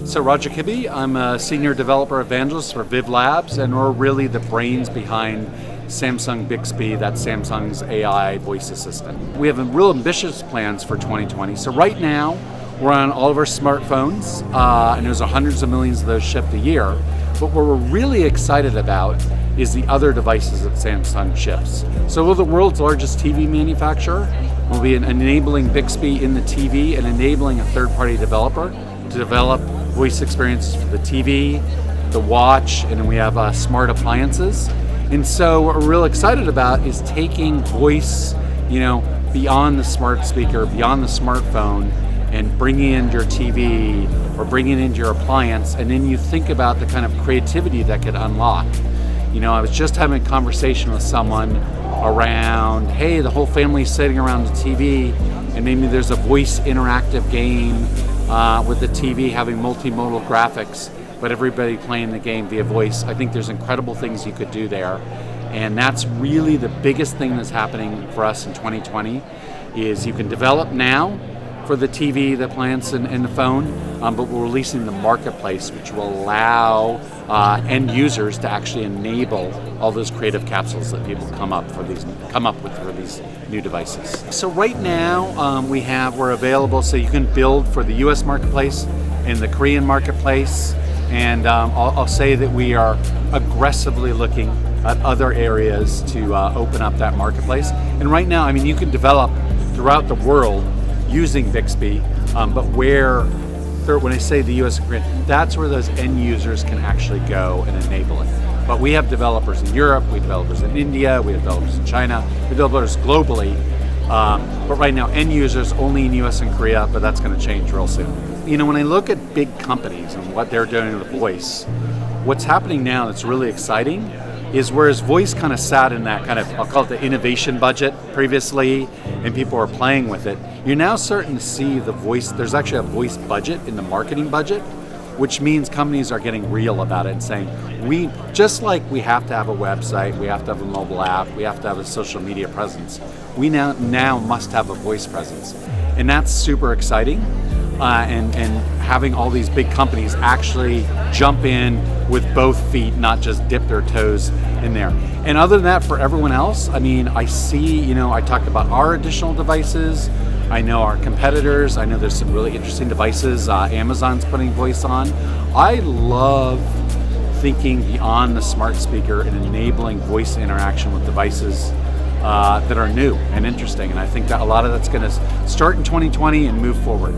So Roger Kibbe, I'm a Senior Developer Evangelist for Viv Labs, and we're really the brains behind Samsung Bixby, that's Samsung's AI voice assistant. We have real ambitious plans for 2020. So right now, we're on all of our smartphones, and there's hundreds of millions of those shipped a year. But what we're really excited about is the other devices that Samsung ships. So we're the world's largest TV manufacturer. We'll be enabling Bixby in the TV and enabling a third-party developer to develop voice experiences for the TV, the watch, and then we have smart appliances. And so what we're real excited about is taking voice, beyond the smart speaker, beyond the smartphone, and bringing in your TV or bringing into your appliance, and then you think about the kind of creativity that could unlock. I was just having a conversation with someone around, hey, the whole family's sitting around the TV, and maybe there's a voice interactive game with the TV having multimodal graphics, but everybody playing the game via voice. I think there's incredible things you could do there. And that's really the biggest thing that's happening for us in 2020 is you can develop now for the TV, the appliance, and the phone, but we're releasing the marketplace, which will allow end users to actually enable all those creative capsules that people come up with for these new devices. So right now we're available, so you can build for the U.S. marketplace and the Korean marketplace, and I'll say that we are aggressively looking at other areas to open up that marketplace. And right now, you can develop throughout the world using Bixby, but when I say the US and Korea, that's where those end users can actually go and enable it. But we have developers in Europe, we have developers in India, we have developers in China, we have developers globally, but right now end users only in US and Korea, but that's going to change real soon. When I look at big companies and what they're doing with voice, what's happening now that's really exciting is whereas voice kind of sat in that kind of, I'll call it the innovation budget previously, and people are playing with it, you're now starting to see the voice, there's actually a voice budget in the marketing budget, which means companies are getting real about it and saying, just like we have to have a website, we have to have a mobile app, we have to have a social media presence, we now must have a voice presence. And that's super exciting. And having all these big companies actually jump in with both feet, not just dip their toes in there. And other than that, for everyone else, I see, I talked about our additional devices. I know our competitors. I know there's some really interesting devices. Amazon's putting voice on. I love thinking beyond the smart speaker and enabling voice interaction with devices that are new and interesting. And I think that a lot of that's going to start in 2020 and move forward.